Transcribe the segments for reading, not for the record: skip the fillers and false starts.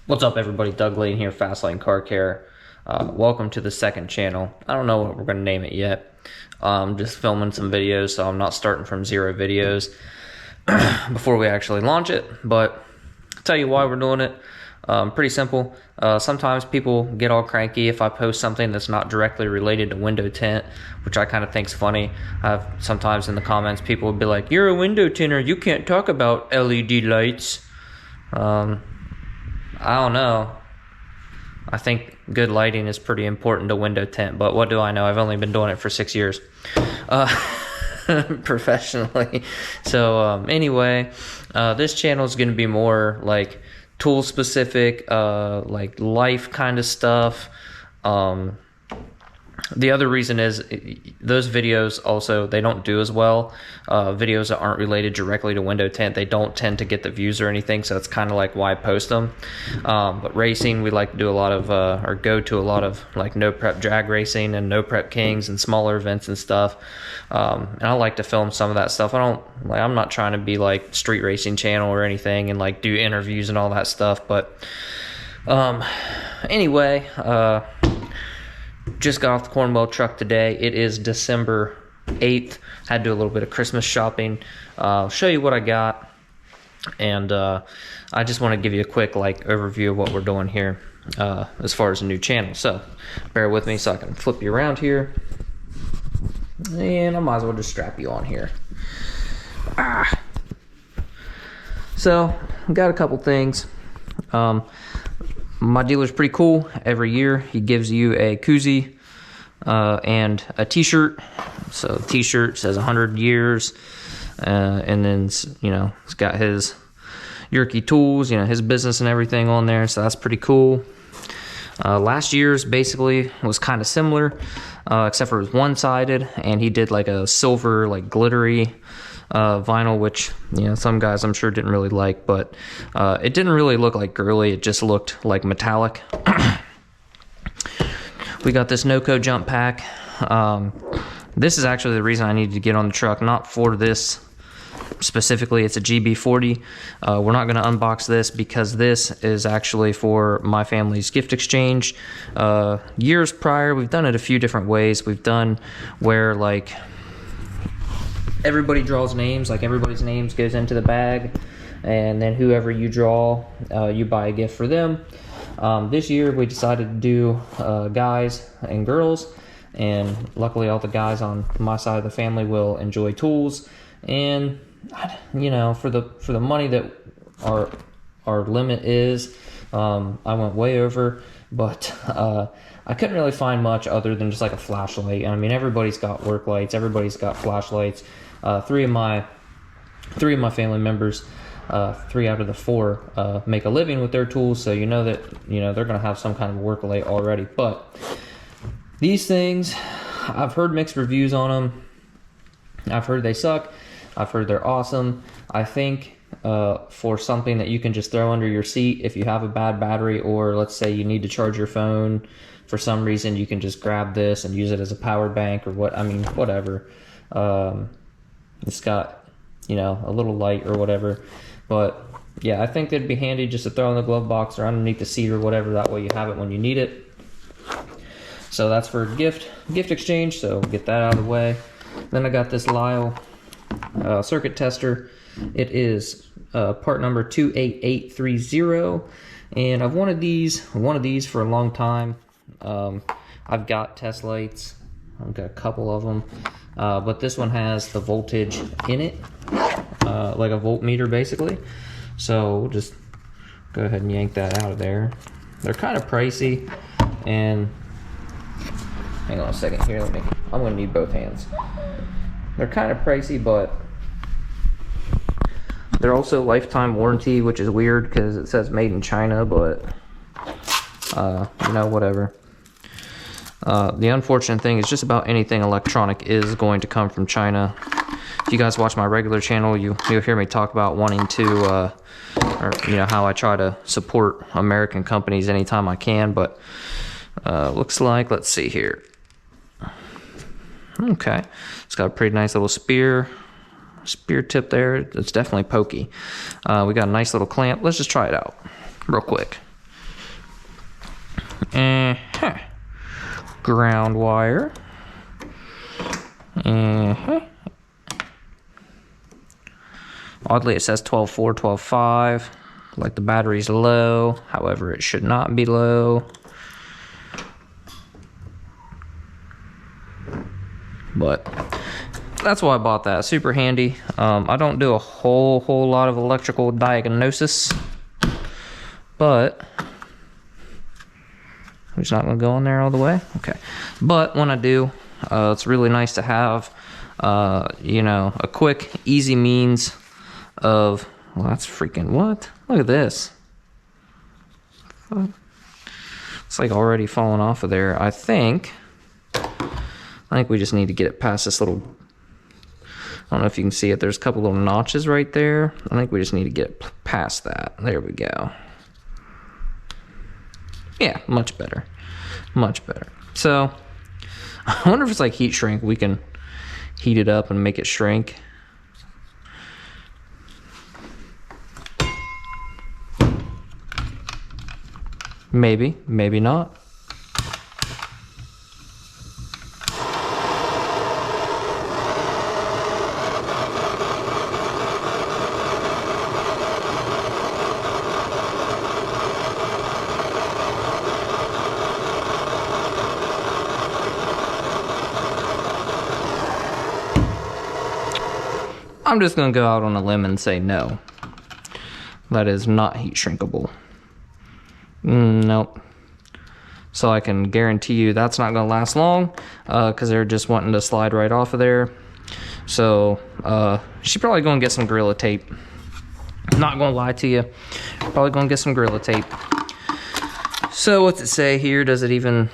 What's up, everybody? Doug Lane here, Fastlane Car Care. Welcome to the second channel. I don't know what we're going to name it yet. Just filming some videos, so I'm not starting from zero videos before we actually launch it. But I'll tell you why we're doing it. Pretty simple. Sometimes people get all cranky if I post something that's not directly related to window tint, which I kind of think's funny. Sometimes in the comments, people will be like, "You're a window tinter. You can't talk about LED lights." I don't know. I think good lighting is pretty important to window tint, but what do I know? I've only been doing it for 6 years professionally. So anyway, this channel is going to be more like tool specific, like life kind of stuff. The other reason is those videos also, they don't do as well. Videos that aren't related directly to window tint, they don't tend to get the views or anything, so that's kind of like why I post them. But racing, we like to do a lot of, or go to a lot of like no prep drag racing and no prep kings and smaller events and stuff. And I like to film some of that stuff. I'm not trying to be like street racing channel or anything and like do interviews and all that stuff. But anyway, just got off the Cornwell truck today. It is December 8th. Had to do a little bit of Christmas shopping. I'll show you what I got. And I just want to give you a quick like overview of what we're doing here as far as a new channel. So bear with me so I can flip you around here. And I might as well just strap you on here. So got a couple things. My dealer's pretty cool. Every year he gives you a koozie and a t-shirt. So the t-shirt says 100 years, and then it's got his Yerky Tools, his business and everything on there. So that's pretty cool. Last year's basically was kind of similar, except for it was one-sided, and he did like a silver, like glittery vinyl, which some guys I'm sure didn't really like, but it didn't really look like girly. It just looked like metallic. We got this Noco jump pack. This is actually the reason I needed to get on the truck, not for this specifically. It's a GB40. We're not going to unbox this because this is actually for my family's gift exchange. Years prior, we've done it a few different ways. We've done where like everybody draws names, like everybody's names goes into the bag, and then whoever you draw, you buy a gift for them. This year we decided to do guys and girls, and luckily all the guys on my side of the family will enjoy tools. And for the money that our limit is, I went way over, but I couldn't really find much other than just like a flashlight. I mean, everybody's got work lights, everybody's got flashlights. Three of my family members, 3 out of the 4 make a living with their tools, so that they're gonna have some kind of work light already. But these things, I've heard mixed reviews on them. I've heard they suck. I've heard they're awesome. I think for something that you can just throw under your seat if you have a bad battery, or let's say you need to charge your phone for some reason, you can just grab this and use it as a power bank or whatever. It's got a little light or whatever, but yeah, I think they'd be handy just to throw in the glove box or underneath the seat or whatever. That way you have it when you need it. So that's for gift exchange, so get that out of the way. Then I got this Lyle circuit tester. It is part number 28830, and I've wanted these for a long time. I've got test lights. I've got a couple of them, but this one has the voltage in it, like a voltmeter basically. So we'll just go ahead and yank that out of there. They're kind of pricey, and hang on a second here. I'm gonna need both hands. They're kind of pricey, but they're also lifetime warranty, which is weird because it says made in China, but whatever. The unfortunate thing is just about anything electronic is going to come from China. If you guys watch my regular channel, you'll hear me talk about wanting to, how I try to support American companies anytime I can, but looks like, let's see here. Okay, it's got a pretty nice little spear tip there. It's definitely pokey. We got a nice little clamp. Let's just try it out real quick. Ground wire. Oddly, it says 12.4, 12.5. Like the battery's low. However, it should not be low. But that's why I bought that. Super handy. I don't do a whole lot of electrical diagnosis, but I'm just not gonna go in there all the way. Okay, but when I do, it's really nice to have, you know, a quick, easy means of. Well, that's freaking what? Look at this. It's like already falling off of there. I think we just need to get it past this little. I don't know if you can see it. There's a couple little notches right there. I think we just need to get it past that. There we go. Yeah, much better. Much better. So, I wonder if it's like heat shrink. We can heat it up and make it shrink. Maybe, maybe not. I'm just gonna go out on a limb and say no. That is not heat shrinkable. Nope. So I can guarantee you that's not gonna last long, because they're just wanting to slide right off of there. So she's probably gonna get some Gorilla Tape. Not gonna lie to you, probably gonna get some Gorilla Tape. So what's it say here? Does it even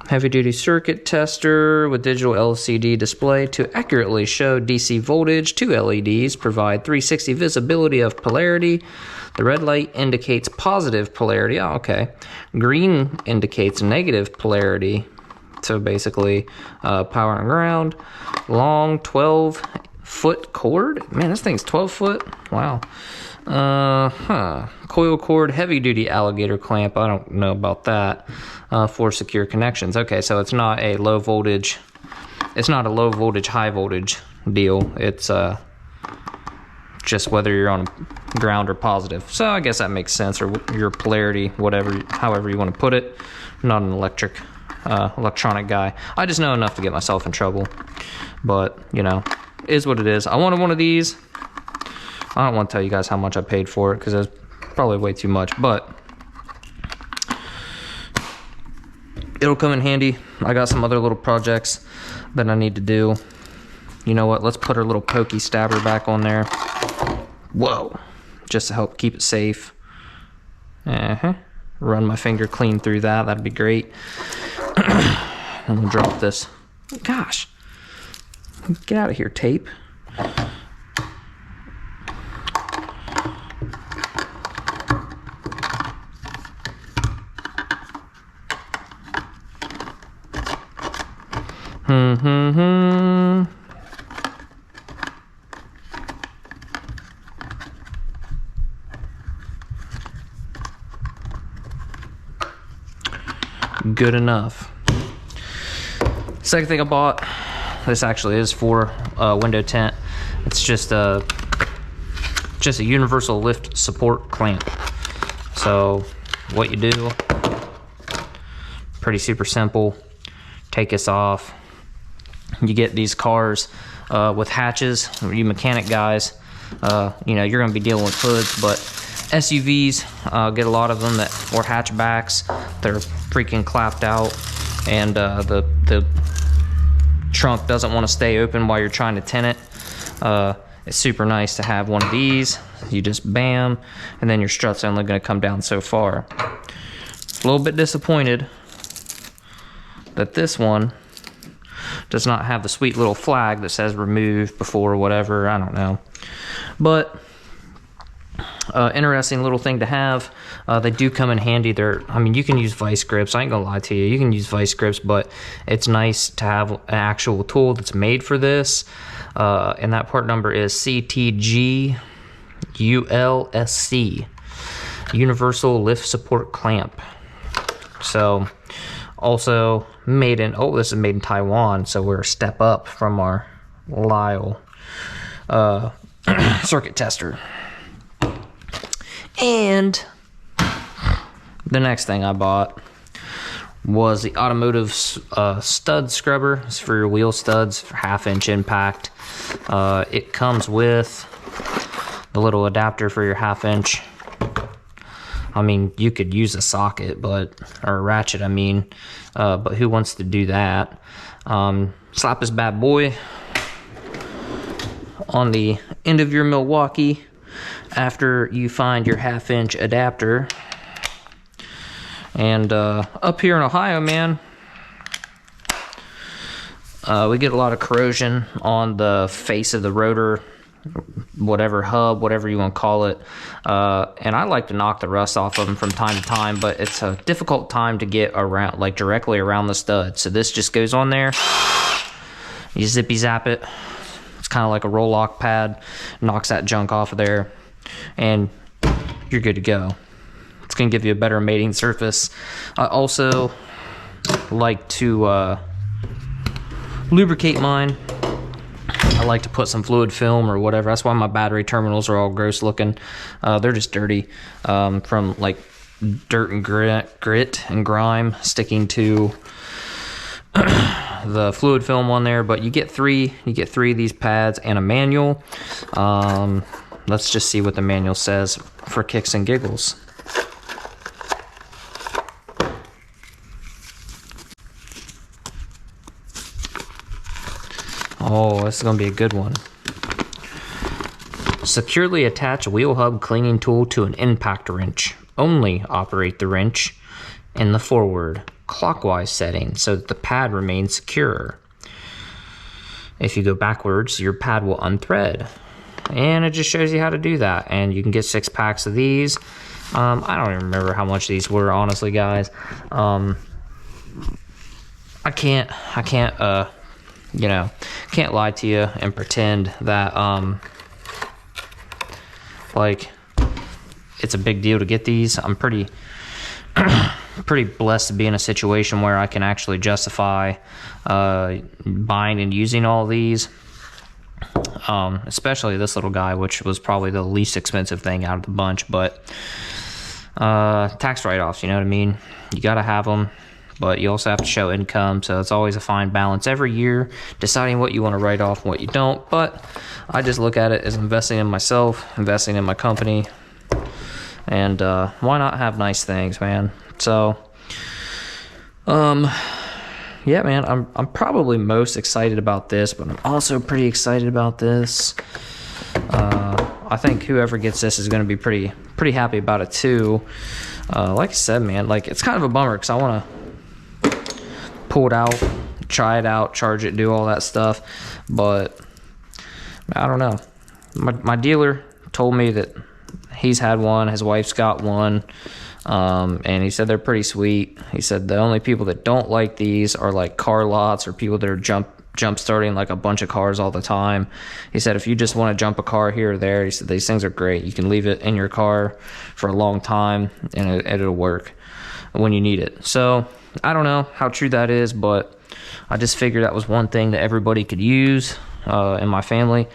heavy duty circuit tester with digital LCD display to accurately show DC voltage? 2 LEDs provide 360 visibility of polarity. The red light indicates positive polarity. Oh, okay. Green indicates negative polarity. So basically, power and ground. Long 12-foot cord. Man, this thing's 12 foot. Wow. Coil cord, heavy duty alligator clamp. I don't know about that. For secure connections. Okay, so it's not a low voltage. It's not a low voltage, high voltage deal. It's just whether you're on ground or positive. So I guess that makes sense, or your polarity, whatever, however you want to put it. I'm not an electronic guy. I just know enough to get myself in trouble. But, you know, is what it is. I wanted one of these. I don't want to tell you guys how much I paid for it, because it's probably way too much, but it'll come in handy. I got some other little projects that I need to do. You know what? Let's put our little pokey stabber back on there. Whoa. Just to help keep it safe. Run my finger clean through that. That'd be great. And we'll drop this. Gosh. Get out of here, tape. Good enough. Second thing I bought, this actually is for window tint. It's just a universal lift support clamp. So what you do, pretty super simple. Take this off. You get these cars with hatches. You mechanic guys, you know, you're going to be dealing with hoods, but SUVs get a lot of them or hatchbacks. They're freaking clapped out, and the trunk doesn't want to stay open while you're trying to tint it. It's super nice to have one of these. You just bam, and then your strut's only going to come down so far. A little bit disappointed that this one does not have the sweet little flag that says remove before whatever. I don't know, but interesting little thing to have. They do come in handy. I mean, you can use vice grips. I ain't gonna lie to you. You can use vice grips, but it's nice to have an actual tool that's made for this. And that part number is CTG ULSC. universal lift support clamp. So also made in, oh, this is made in Taiwan, so we're a step up from our Lyle circuit tester. And the next thing I bought was the automotive stud scrubber. It's for your wheel studs, for 1/2-inch impact. It comes with the little adapter for your 1/2-inch. I mean, you could use a socket, or a ratchet, I mean, but who wants to do that? Slap this bad boy on the end of your Milwaukee after you find your 1/2-inch adapter. And up here in Ohio, man, we get a lot of corrosion on the face of the rotor, whatever hub, whatever you want to call it. And I like to knock the rust off of them from time to time, but it's a difficult time to get around, like directly around the stud. So this just goes on there. You zippy zap it. It's kind of like a roll lock pad. Knocks that junk off of there, and you're good to go. It's going to give you a better mating surface. I also like to lubricate mine. I like to put some fluid film or whatever. That's why my battery terminals are all gross looking. They're just dirty from like dirt and grit and grime sticking to the fluid film on there. But you get three of these pads and a manual. Let's just see what the manual says for kicks and giggles. Oh, this is going to be a good one. Securely attach a wheel hub cleaning tool to an impact wrench. Only operate the wrench in the forward clockwise setting so that the pad remains secure. If you go backwards, your pad will unthread. And it just shows you how to do that. And you can get 6 packs of these. I don't even remember how much these were, honestly, guys. I can't can't lie to you and pretend that like it's a big deal to get these. I'm pretty blessed to be in a situation where I can actually justify buying and using all these, especially this little guy, which was probably the least expensive thing out of the bunch. But tax write-offs, you know what I mean? You gotta have them, but you also have to show income, so it's always a fine balance every year, deciding what you want to write off and what you don't. But I just look at it as investing in myself, investing in my company, and why not have nice things, man? So, yeah, man, I'm probably most excited about this, but I'm also pretty excited about this. I think whoever gets this is going to be pretty happy about it too. Like I said, man, like it's kind of a bummer because I want to pull it out, try it out, charge it, do all that stuff, but I don't know. My dealer told me that he's had one, his wife's got one, and he said they're pretty sweet. He said the only people that don't like these are like car lots or people that are jump starting like a bunch of cars all the time. He said if you just want to jump a car here or there, he said these things are great. You can leave it in your car for a long time and it'll work when you need it. So I don't know how true that is, but I just figured that was one thing that everybody could use in my family.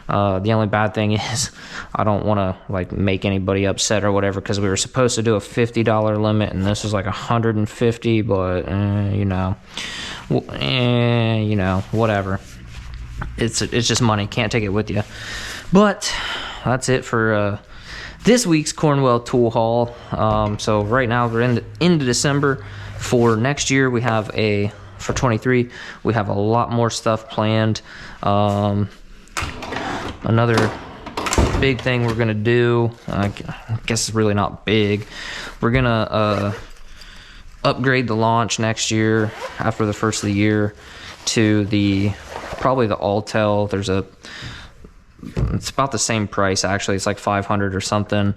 The only bad thing is I don't want to like make anybody upset or whatever, because we were supposed to do a $50 limit and this was like $150, but whatever. It's just money. Can't take it with you. But that's it for this week's Cornwell tool haul. So right now we're into December. For next year, we have for 23, we have a lot more stuff planned. Another big thing we're gonna do, I guess it's really not big, we're gonna upgrade the launch next year after the first of the year to probably the Alltel. It's about the same price actually. It's like $500 or something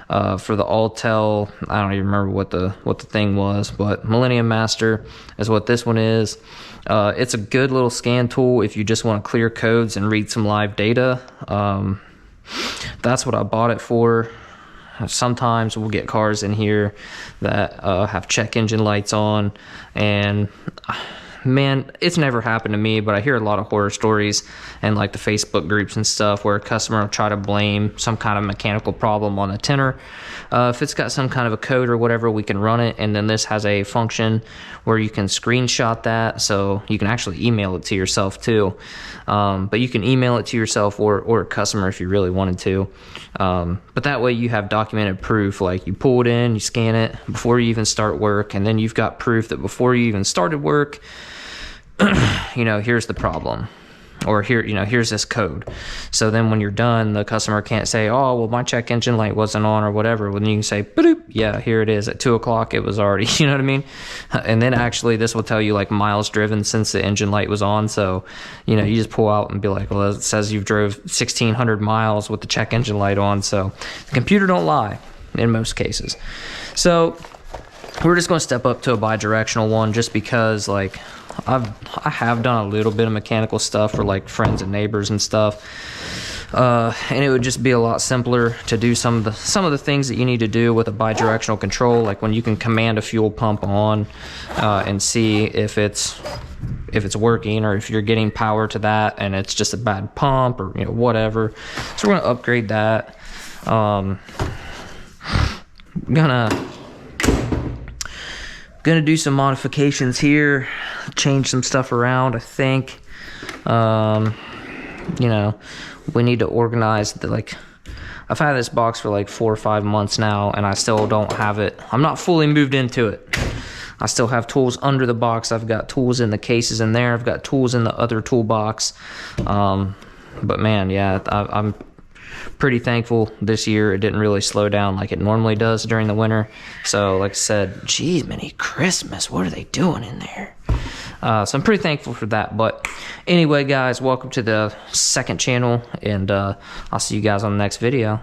for the Alltel. I don't even remember what the thing was, but Millennium Master is what this one is. It's a good little scan tool if you just want to clear codes and read some live data. That's what I bought it for. sometimes we'll get cars in here that have check engine lights on, and man, it's never happened to me, but I hear a lot of horror stories and like the Facebook groups and stuff where a customer will try to blame some kind of mechanical problem on the tinner. If it's got some kind of a code or whatever, we can run it, and then this has a function where you can screenshot that, so you can actually email it to yourself too. But you can email it to yourself or a customer if you really wanted to. But that way you have documented proof, like you pull it in, you scan it before you even start work, and then you've got proof that before you even started work, here's the problem, or here's this code. So then when you're done, the customer can't say, oh, well, my check engine light wasn't on or whatever. When you can say, boop, yeah, here it is at 2 o'clock, it was already, you know what I mean? And then actually this will tell you like miles driven since the engine light was on. So, you just pull out and be like, well, it says you've drove 1,600 miles with the check engine light on. So the computer don't lie in most cases. So we're just going to step up to a bi-directional one just because like I have done a little bit of mechanical stuff for like friends and neighbors and stuff, and it would just be a lot simpler to do some of the things that you need to do with a bi-directional control, like when you can command a fuel pump on and see if it's working, or if you're getting power to that and it's just a bad pump, or whatever. So we're gonna upgrade that. Gonna do some modifications here, change some stuff around. I think we need to organize I've had this box for like 4 or 5 months now, and I still don't have it. I'm not fully moved into it. I still have tools under the box. I've got tools in the cases in there. I've got tools in the other toolbox. But man, yeah, I'm pretty thankful this year it didn't really slow down like it normally does during the winter. So like I said, geez, many Christmas, what are they doing in there? So I'm pretty thankful for that. But anyway, guys, welcome to the second channel, and I'll see you guys on the next video.